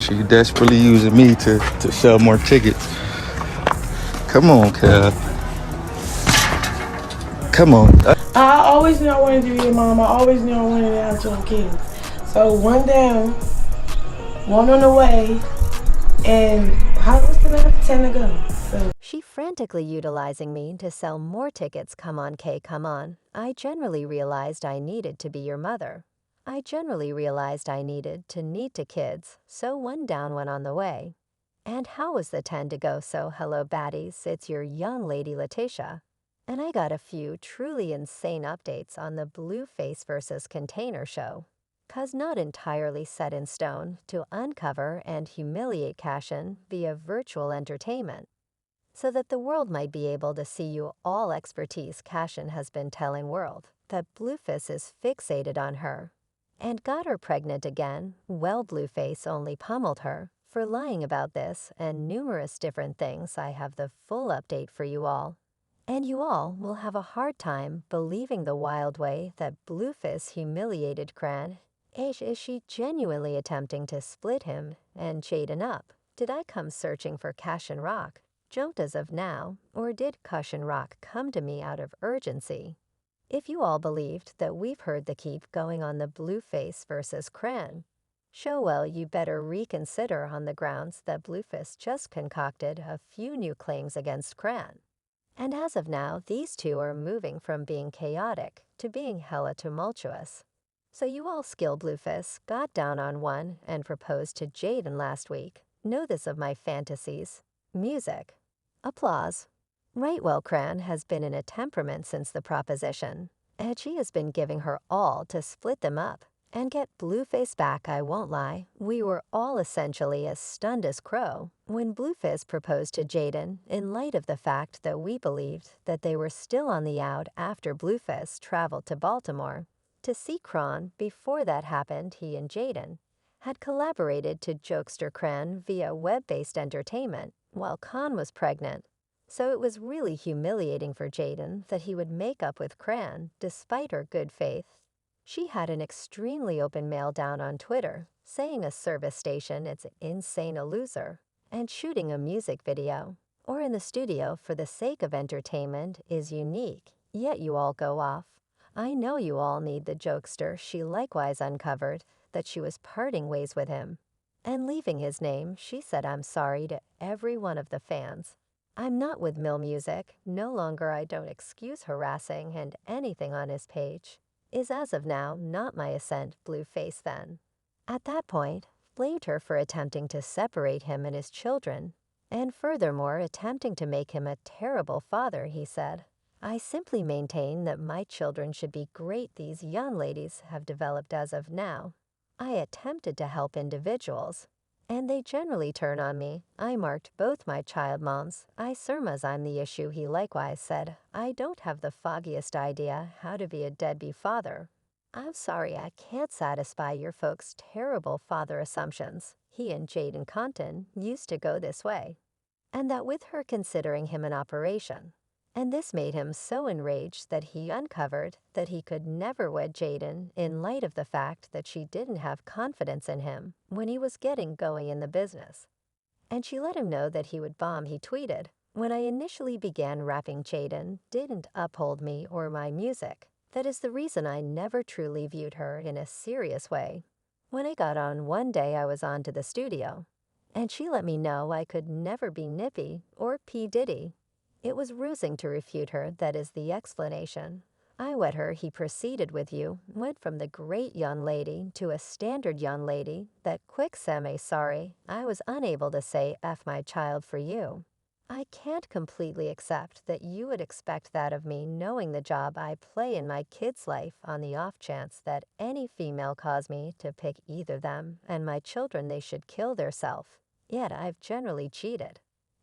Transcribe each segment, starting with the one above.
She desperately using me to sell more tickets. Come on, Cal. Come on. I always knew I wanted to be a mom. I always knew I wanted to have 12 kids. So one down, one on the way, and how was the last 10 to go? So She frantically utilizing me to sell more tickets. Come on, Kay, come on. I generally realized I needed to be your mother. I generally realized I needed to need to kids, so one down, one on the way. And how was the 10 to go? So hello baddies, it's your young lady Letitia. And I got a few truly insane updates on the Blueface versus Container show. 'Cause not entirely set in stone to uncover and humiliate Cashin via virtual entertainment, so that the world might be able to see you all expertise. Cashin has been telling world that Blueface is fixated on her and got her pregnant again. Well, Blueface only pummeled her for lying about this and numerous different things. I have the full update for you all. And you all will have a hard time believing the wild way that Blueface humiliated Cran. Is she genuinely attempting to split him and jaidyn up? Did I come searching for Cashin Rock? Don't as of now, or did Cashin Rock come to me out of urgency? If you all believed that we've heard the keep going on the Blueface versus Cran show, well, you better reconsider on the grounds that Blueface just concocted a few new claims against Cran. And as of now, these two are moving from being chaotic to being hella tumultuous. So you all skill Blueface got down on one and proposed to jaidyn last week. Know this of my fantasies. Music. Applause. Right, well, Cran has been in a temperament since the proposition, and she has been giving her all to split them up and get Blueface back. I won't lie, we were all essentially as stunned as crow when Blueface proposed to jaidyn, in light of the fact that we believed that they were still on the out after Blueface traveled to Baltimore to see Cran. Before that happened, he and jaidyn had collaborated to jokester Cran via web-based entertainment while Khan was pregnant. So it was really humiliating for jaidyn that he would make up with Cran despite her good faith. She had an extremely open mail down on Twitter saying a service station it's insane a loser, and shooting a music video or in the studio for the sake of entertainment is unique, yet you all go off. I know you all need the jokester. She likewise uncovered that she was parting ways with him and leaving his name. She said, I'm sorry to every one of the fans. I'm not with Mill Music, no longer. I don't excuse harassing and anything on his page is as of now not my ascent. Blueface then, at that point, blamed her for attempting to separate him and his children, and furthermore attempting to make him a terrible father. He said, I simply maintain that my children should be great. These young ladies have developed as of now. I attempted to help individuals, and they generally turn on me. I marked both my child moms. I surmise I'm the issue. He likewise said, I don't have the foggiest idea how to be a deadbeat father. I'm sorry I can't satisfy your folks' terrible father assumptions. He and jaidyn Compton used to go this way, and that with her considering him an operation. And this made him so enraged that he uncovered that he could never wed jaidyn in light of the fact that she didn't have confidence in him when he was getting going in the business. And she let him know that he would bomb. He tweeted, when I initially began rapping, jaidyn didn't uphold me or my music. That is the reason I never truly viewed her in a serious way. When I got on one day, I was on to the studio, and she let me know I could never be Nippy or P. Diddy. It was rusing to refute her. That is the explanation. I wed her. He proceeded with you, went from the great young lady to a standard young lady. That quick semi sorry, I was unable to say F my child for you. I can't completely accept that you would expect that of me, knowing the job I play in my kid's life, on the off chance that any female cause me to pick either them and my children, they should kill theirself. Yet I've generally cheated.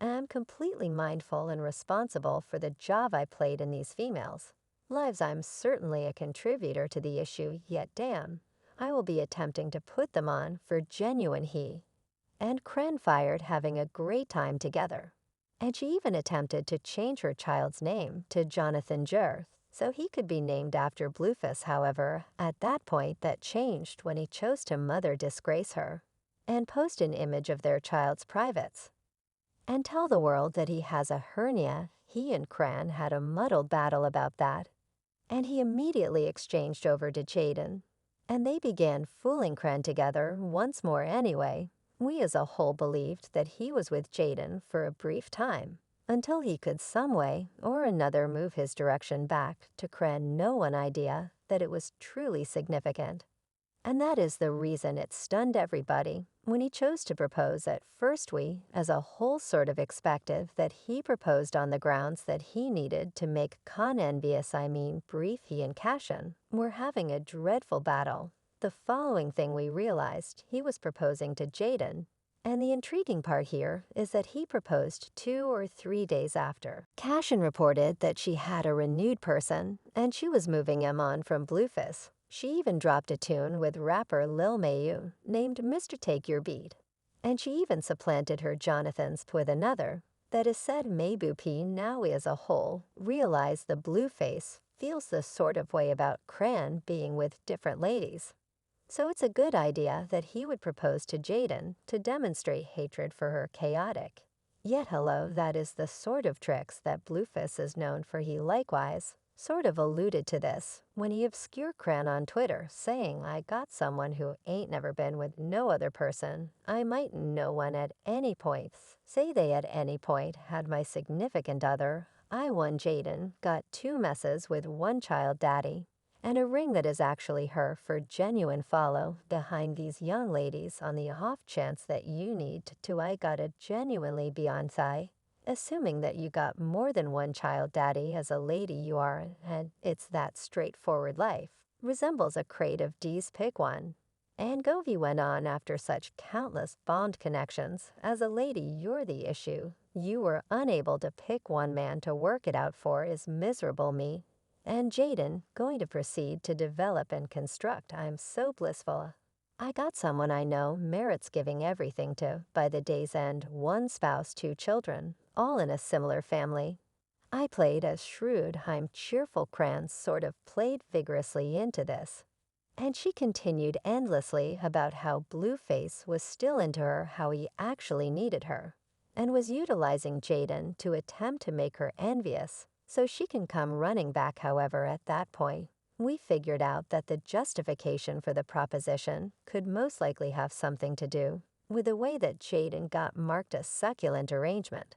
I'm completely mindful and responsible for the job I played in these females' lives. I'm certainly a contributor to the issue, yet damn, I will be attempting to put them on for genuine. He and Cran fired having a great time together. And she even attempted to change her child's name to Jonathan Jurth, so he could be named after Blueface. However, at that point that changed when he chose to mother disgrace her. and post an image of their child's privates and tell the world that he has a hernia. He and Cran had a muddled battle about that, and he immediately exchanged over to jaidyn, and they began fooling Cran together once more anyway. We as a whole believed that he was with jaidyn for a brief time, until he could some way or another move his direction back to Cran no one idea that it was truly significant. And that is the reason it stunned everybody when he chose to propose. At first we, as a whole, sort of expected that he proposed on the grounds that he needed to make Khan envious. Brief, he and Chrisean were having a dreadful battle. The following thing we realized, he was proposing to jaidyn. And the intriguing part here is that he proposed 2 or 3 days after. Chrisean reported that she had a renewed person, and she was moving him on from Blueface. She even dropped a tune with rapper Lil Mayu named Mr. Take Your Beat. And she even supplanted her Jonathan's with another. That is said Mabu P. Now we as a whole realize the Blueface feels the sort of way about Cran being with different ladies. So it's a good idea that he would propose to jaidyn to demonstrate hatred for her chaotic. Yet hello, that is the sort of tricks that Blueface is known for. He likewise sort of alluded to this when he obscured Cran on Twitter, saying, I got someone who ain't never been with no other person. I might no one at any point. Say they at any point had my significant other. I won jaidyn, got 2 messes with 1 child daddy, and a ring that is actually her for genuine follow behind these young ladies on the off chance that you need to. I gotta genuinely Beyonce. Assuming that you got more than 1 child daddy as a lady you are, and it's that straightforward life, resembles a crate of D's pick one. And Govey went on after such countless bond connections. As a lady, you're the issue. You were unable to pick one man to work it out for is miserable me. And jaidyn, going to proceed to develop and construct. I'm so blissful. I got someone I know merits giving everything to. By the day's end, 1 spouse, 2 children, all in a similar family. I played as shrewd, I'm cheerful. Cran sort of played vigorously into this. And she continued endlessly about how Blueface was still into her, how he actually needed her, and was utilizing jaidyn to attempt to make her envious so she can come running back. However, at that point, we figured out that the justification for the proposition could most likely have something to do with the way that jaidyn got marked a succulent arrangement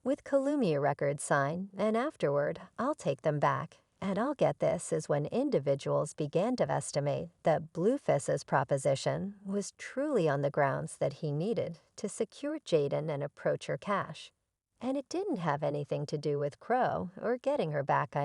with Columbia Records sign, and afterward, I'll take them back. And I'll get this is when individuals began to estimate that Blueface's proposition was truly on the grounds that he needed to secure jaidyn and approach her cash. And it didn't have anything to do with Crow or getting her back.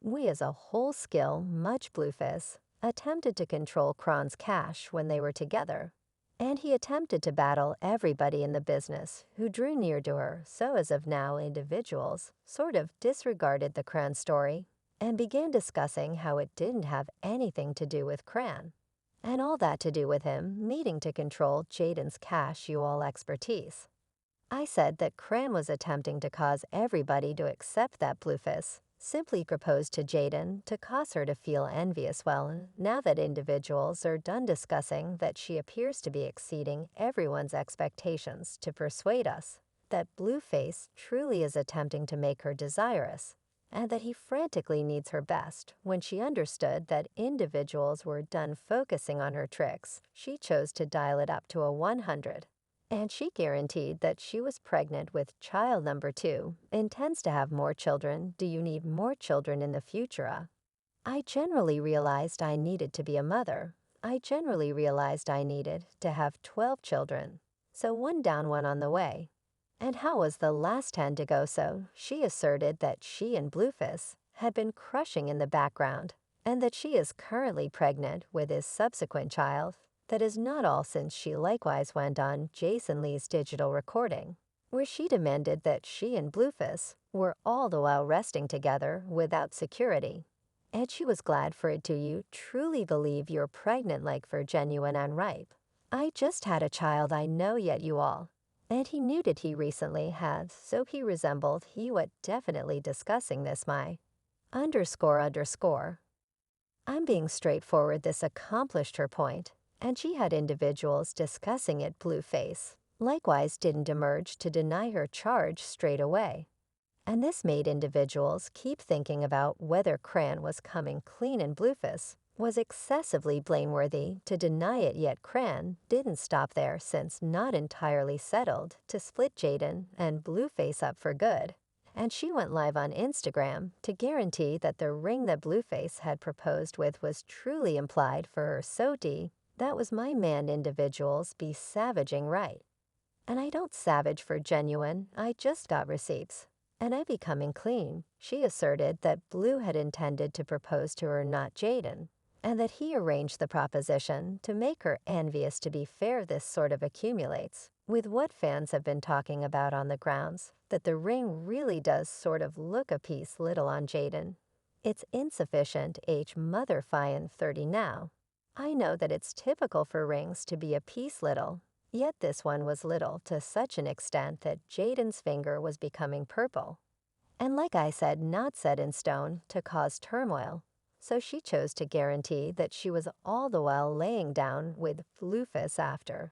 We as a whole skill, much Blueface, attempted to control Cran's cash when they were together. And he attempted to battle everybody in the business who drew near to her. So as of now, individuals sort of disregarded the Cran story and began discussing how it didn't have anything to do with Cran, and all that to do with him needing to control jaidyn's cash. You all expertise. I said that Cran was attempting to cause everybody to accept that Blueface simply proposed to jaidyn to cause her to feel envious. Well, now that individuals are done discussing that she appears to be exceeding everyone's expectations to persuade us that Blueface truly is attempting to make her desirous, and that he frantically needs her best. When she understood that individuals were done focusing on her tricks, she chose to dial it up to a 100. And she guaranteed that she was pregnant with child number 2, intends to have more children. Do you need more children in the future? I generally realized I needed to be a mother. I generally realized I needed to have 12 children. So 1 down, 1 on the way. And how was the last 10 to go? So she asserted that she and Blueface had been crushing in the background, and that she is currently pregnant with his subsequent child. That is not all, since she likewise went on Jason Lee's digital recording, where she demanded that she and Blueface were all the while resting together without security. And she was glad for it. Do you truly believe you're pregnant, like for genuine and ripe? I just had a child, I know, yet you all. And he knew that he recently had, so he resembled he what definitely discussing this my ___. I'm being straightforward. This accomplished her point. and she had individuals discussing it Blueface likewise didn't emerge to deny her charge straight away. And this made individuals keep thinking about whether Cran was coming clean and Blueface was excessively blameworthy to deny it, yet Cran didn't stop there since not entirely settled to split Jaidyn and Blueface up for good. And she went live on Instagram to guarantee that the ring that Blueface had proposed with was truly implied for her Soti. That was my man individuals be savaging right. And I don't savage for genuine, I just got receipts. And I becoming clean, she asserted that Blue had intended to propose to her, not Jaidyn, and that he arranged the proposition to make her envious. To be fair, this sort of accumulates with what fans have been talking about on the grounds that the ring really does sort of look a piece little on Jaidyn. It's insufficient motherfyin 30 now. I know that it's typical for rings to be a piece little, yet this one was little to such an extent that Jaidyn's finger was becoming purple. And like I said, not set in stone to cause turmoil, so she chose to guarantee that she was all the while laying down with Blueface after.